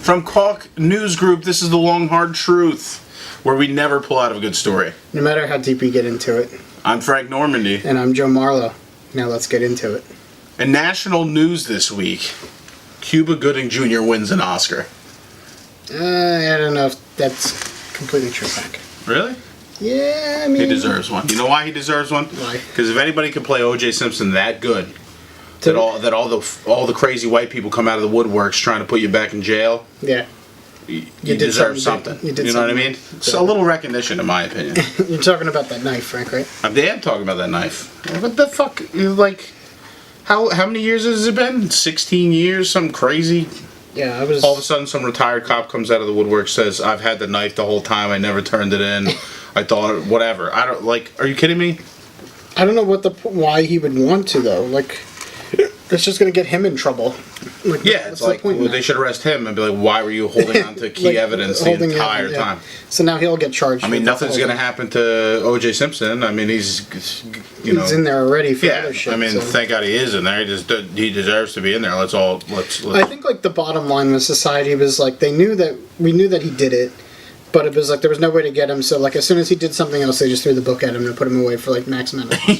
From Caulk News Group, this is the Long Hard Truth, where we never pull out of a good story. No matter how deep we get into it. I'm Frank Normandy. And I'm Joe Marlowe. Now let's get into it. In national news this week, Cuba Gooding Jr. wins an Oscar. I don't know if that's completely true, Frank. Really? Yeah, I mean... He deserves one. You know why he deserves one? Why? Because if anybody can play O.J. Simpson that good, that all the crazy white people come out of the woodworks trying to put you back in jail. Yeah. You deserve something. You know what I mean? So a little recognition, in my opinion. You're talking about that knife, Frank, right? I am talking about that knife. What the fuck? Like, how many years has it been? 16 years? Something crazy? Yeah, I was... All of a sudden, some retired cop comes out of the woodwork, says, "I've had the knife the whole time. I never turned it in. I thought, whatever." I don't, like, are you kidding me? I don't know why he would want to, though. Like, it's just going to get him in trouble. Like, yeah, it's like, well, they should arrest him and be like, why were you holding on to key evidence the entire time? So now he'll get charged. I mean, nothing's going to happen to O.J. Simpson. I mean, he's in there already for other shit. I mean, thank God he is in there. He deserves to be in there. Let's. I think, like, the bottom line with society was, like, we knew that he did it, but it was, like, there was no way to get him, so, like, as soon as he did something else, they just threw the book at him and put him away for, like, max amount of time.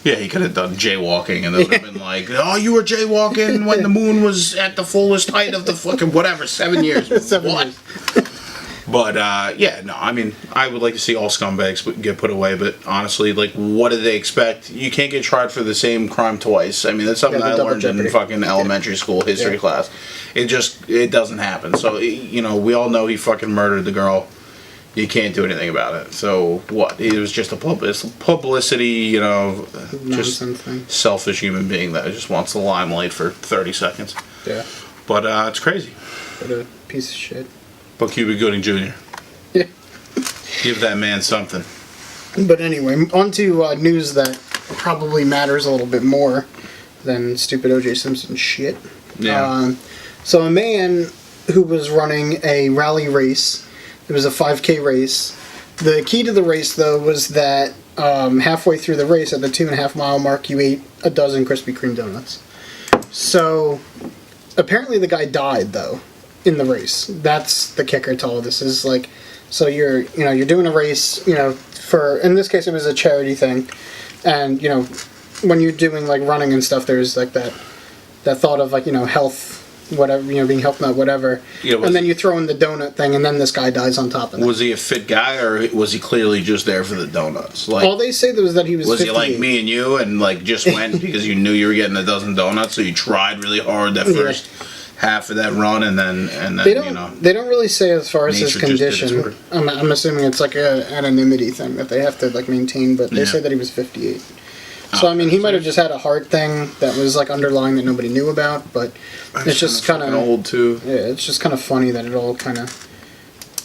Yeah, he could have done jaywalking, and they would have been like, "Oh, you were jaywalking when the moon was at the fullest height of the fucking whatever, 7 years." 7 years. But yeah, no, I mean, I would like to see all scumbags get put away, but honestly, like, what do they expect? You can't get tried for the same crime twice. I mean, that's something I learned in fucking elementary school history class. It doesn't happen. So, we all know he fucking murdered the girl. You can't do anything about it. So what? It was just a publicity, just thing. Selfish human being that just wants the limelight for 30 seconds. Yeah. But it's crazy. What a piece of shit. But Cuba Gooding Jr. Yeah. Give that man something. But anyway, on to news that probably matters a little bit more than stupid O.J. Simpson shit. Yeah. So a man who was running a rally race. It was a 5K race. The key to the race, though, was that halfway through the race, at the 2.5 mile mark, you ate a dozen Krispy Kreme donuts. So, apparently the guy died, though, in the race. That's the kicker to all this. Is like, so you're doing a race, for, in this case, it was a charity thing. And, when you're doing, like, running and stuff, there's, like, that thought of, like, health, whatever, being helped out, whatever. Yeah, and then you throw in the donut thing, and then this guy dies on top of it. Was he a fit guy, or was he clearly just there for the donuts? Like, all they say was that he was 58. He like me and you, and like just went because you knew you were getting a dozen donuts, so you tried really hard that first half of that run, and then they don't really say as far as his condition. I'm assuming it's like an anonymity thing that they have to like maintain, but they say that he was 58. So, I mean, he might have just had a heart thing that was, like, underlying that nobody knew about, but it's just kind of... old, too. Yeah, it's just kind of funny that it all kind of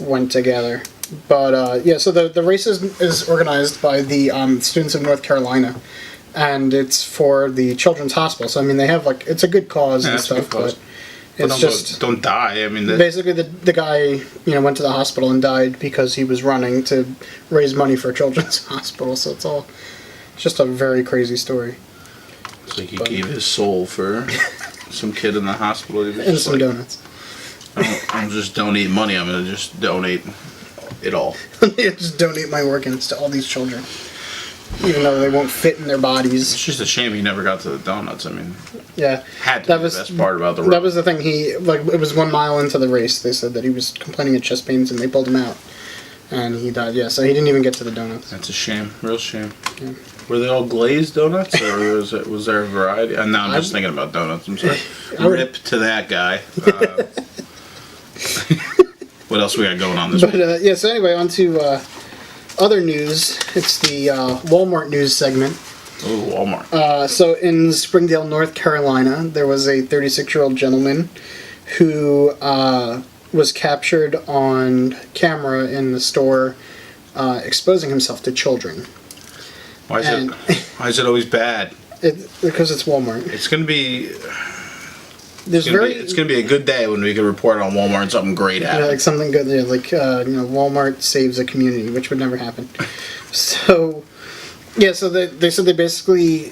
went together. But, so the race is organized by the students of North Carolina, and it's for the Children's Hospital. So, I mean, they have, like, it's a good cause and stuff, but it's just... Don't die, I mean... Basically, the guy, went to the hospital and died because he was running to raise money for a children's hospital, so it's all... Just a very crazy story. It's like he gave his soul for some kid in the hospital. And some donuts. I'm just donating money. I'm going to just donate it all. Just donate my organs to all these children. Even though they won't fit in their bodies. It's just a shame he never got to the donuts. I mean, yeah, had to be the best part about the race. That was the thing. It was 1 mile into the race. They said that he was complaining of chest pains and they pulled him out. And he died, so he didn't even get to the donuts. That's a shame. Real shame. Yeah. Were they all glazed donuts, or was there a variety? And now I'm just thinking about donuts. I'm sorry. Rip to that guy. What else we got going on this week? So anyway, on to other news. It's the Walmart news segment. Oh, Walmart. So in Springdale, North Carolina, there was a 36-year-old gentleman who was captured on camera in the store exposing himself to children. Why is it always bad? Because it's Walmart. It's gonna be. It's gonna be a good day when we can report on Walmart and something great happens. Yeah, like something good. Yeah, like Walmart saves a community, which would never happen. So Yeah, so they said they basically,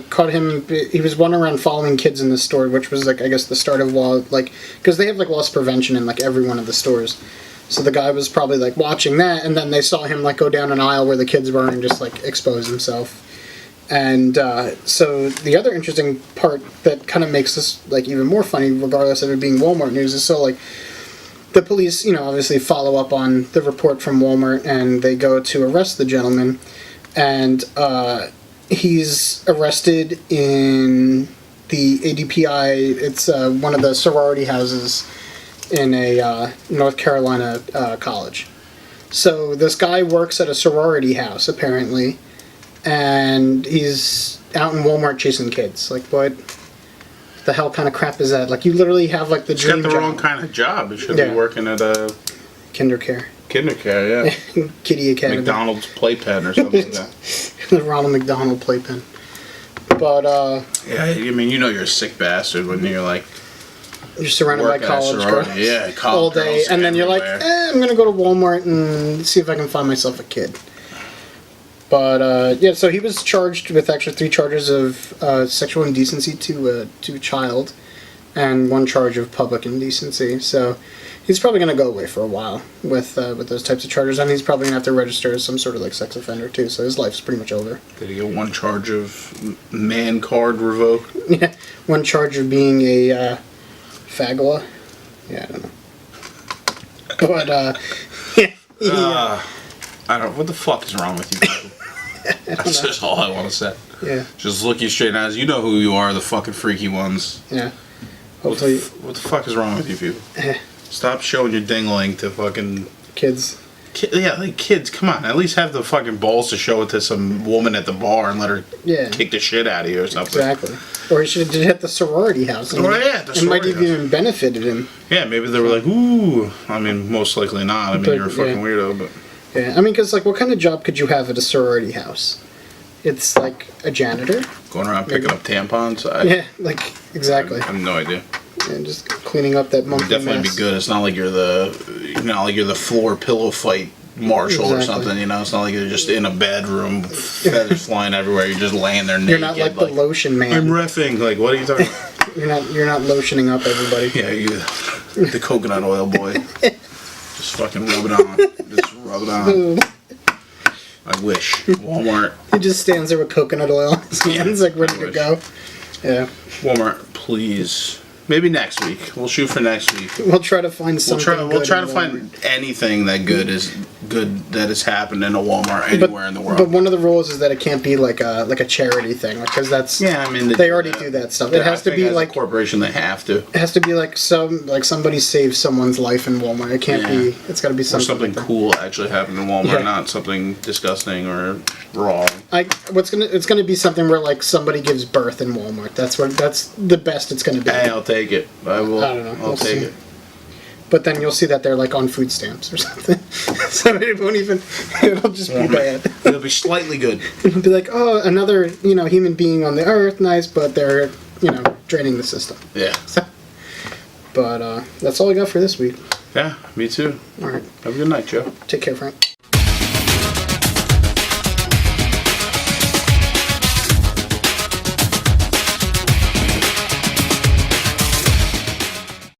caught him. He was running around following kids in the store, which was, like, I guess the start of law, like, because they have, like, loss prevention in, like, every one of the stores. So the guy was probably, like, watching that, and then they saw him, like, go down an aisle where the kids were and just, like, expose himself. And so the other interesting part that kind of makes this, like, even more funny, regardless of it being Walmart news, is so, like, the police, obviously follow up on the report from Walmart, and they go to arrest the gentleman. And he's arrested in the ADPI. It's one of the sorority houses in a North Carolina college. So this guy works at a sorority house, apparently, and he's out in Walmart chasing kids. Like, what the hell kind of crap is that? Like, you literally have, like, the dream job. He's got the wrong kind of job. He should be working at a... Kindercare. Kindercare, yeah. Kiddie Academy. McDonald's playpen or something like that. The Ronald McDonald playpen. But, yeah, I mean, you're a sick bastard when you're, like... You're surrounded by college girls. Yeah, college all day. girls And then you're like, everywhere. I'm going to go to Walmart and see if I can find myself a kid. But, yeah, so he was charged with actually 3 charges of sexual indecency to a child and 1 charge of public indecency. So he's probably going to go away for a while with those types of charges. And he's probably going to have to register as some sort of, like, sex offender, too. So his life's pretty much over. Did he get 1 charge of man card revoked? Yeah, 1 charge of being a fagula. Yeah, I don't know. But, yeah. I don't. What the fuck is wrong with you people? That's just all I want to say. Yeah. Just look you straight in the eyes. You know who you are, the fucking freaky ones. Yeah. What the fuck is wrong with you people? Stop showing your dingling to fucking kids. Yeah, like kids. Come on, at least have the fucking balls to show it to some woman at the bar and let her kick the shit out of you or something. Exactly. Or he should have did it at the sorority house. Oh yeah, the sorority house. It might have house. even benefited him. Yeah, maybe they were like, ooh. I mean, most likely not. I mean, you're a fucking weirdo, but. Yeah, I mean, because, like, what kind of job could you have at a sorority house? It's, like, a janitor? Going around picking up tampons? Yeah, like, exactly. I have no idea. And just cleaning up that monkey definitely mess. be good. It's not like you're the floor pillow fight marshal or something, It's not like you're just in a bedroom, feathers flying everywhere. You're just laying there naked. You're not like the lotion man. I'm reffing. Like, what are you talking about? You're not lotioning up everybody. Yeah, you the coconut oil boy. Just fucking rub it on. Just rub it on. I wish. Walmart. He just stands there with coconut oil in his hands, like ready to go. Yeah. Walmart, please. Maybe next week. We'll shoot for next week. We'll try to find something. We'll try to find anything that that has happened in a Walmart anywhere in the world. But one of the rules is that it can't be like a charity thing, because that's they already do that stuff. It has to be like a corporation. They have to. It has to be like somebody saved someone's life in Walmart. It can't be. It's got to be something cool actually happened in Walmart, not something disgusting or wrong. It's gonna be something where, like, somebody gives birth in Walmart. That's the best it's gonna be. Hey, I'll take it. I will. I don't know. I'll take it. But then you'll see that they're, like, on food stamps or something. So it won't even. It'll just be bad. It'll be slightly good. It'll be like, oh, another human being on the earth, nice, but they're draining the system. Yeah. So, but that's all I got for this week. Yeah, me too. All right. Have a good night, Joe. Take care, Frank.